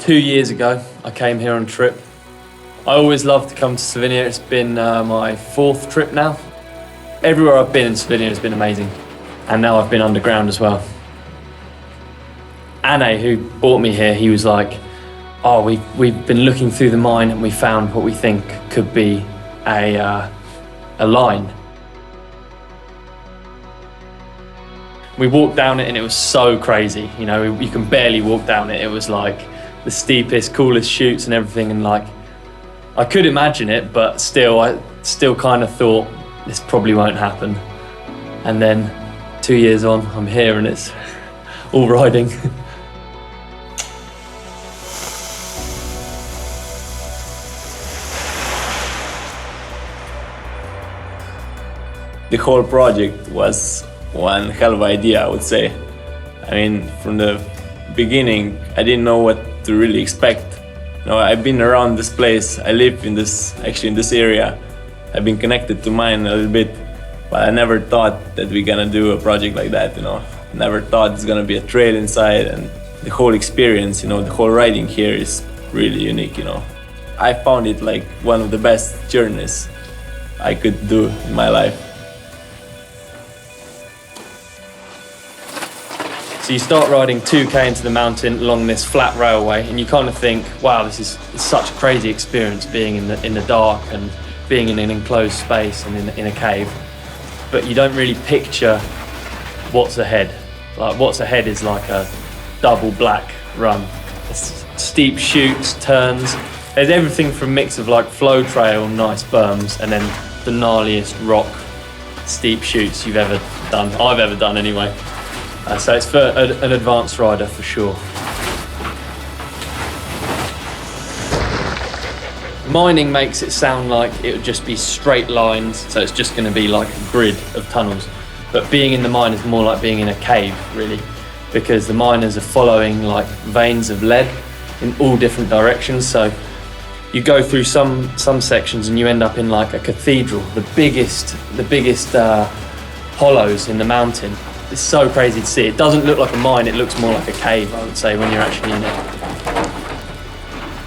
2 years ago, I came here on a trip. I always love to come to Slovenia. It's been my 4th trip now. Everywhere I've been in Slovenia has been amazing. And now I've been underground as well. Anne, who brought me here, he was like, oh, we've been looking through the mine and we found what we think could be a line. We walked down it and it was so crazy. You know, you can barely walk down it. It was like the steepest, coolest chutes and everything. And like, I could imagine it, but I still kind of thought this probably won't happen. And then 2 years on, I'm here and it's all riding. The whole project was one hell of an idea, I would say. I mean, from the beginning, I didn't know what to really expect. You know, I've been around this place. I live in this area. I've been connected to mine a little bit, but I never thought that we're gonna do a project like that. You know, never thought it's gonna be a trail inside, and the whole experience. You know, the whole riding here is really unique. You know, I found it like one of the best journeys I could do in my life. So you start riding 2K into the mountain along this flat railway and you kind of think, wow, this is such a crazy experience being in the dark and being in an enclosed space and in a cave. But you don't really picture what's ahead. Like what's ahead is like a double black run. It's steep chutes, turns. There's everything from a mix of like flow trail, nice berms, and then the gnarliest rock steep chutes I've ever done anyway. So it's for an advanced rider for sure. Mining makes it sound like it would just be straight lines, so it's just going to be like a grid of tunnels. But being in the mine is more like being in a cave, really, because the miners are following like veins of lead in all different directions. So you go through some sections and you end up in like a cathedral, the biggest hollows in the mountain. It's so crazy to see. It doesn't look like a mine, it looks more like a cave, I would say, when you're actually in it.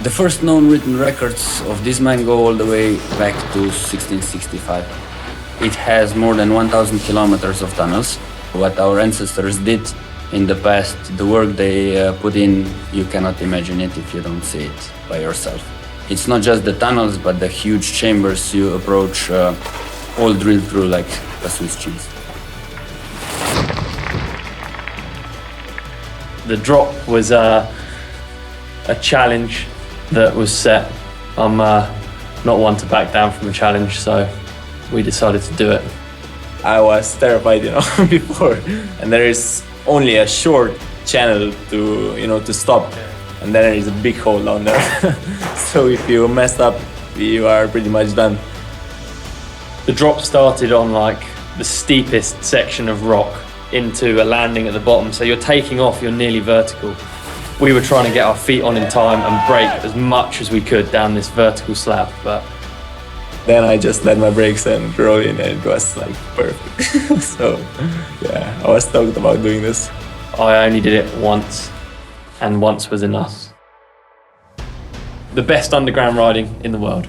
The first known written records of this mine go all the way back to 1665. It has more than 1,000 kilometers of tunnels. What our ancestors did in the past, the work they put in, you cannot imagine it if you don't see it by yourself. It's not just the tunnels, but the huge chambers you approach, all drilled through like a Swiss cheese. The drop was a challenge that was set. I'm not one to back down from a challenge, so we decided to do it. I was terrified, you know, before, and there is only a short channel to stop, and then there is a big hole down there. So if you mess up, you are pretty much done. The drop started on like the steepest section of rock into a landing at the bottom, so you're taking off, you're nearly vertical. We were trying to get our feet on in time and brake as much as we could down this vertical slab, but then I just let my brakes and roll in, and it was like perfect. So yeah, I was stoked about doing this. I only did it once, and once was enough. The best underground riding in the world.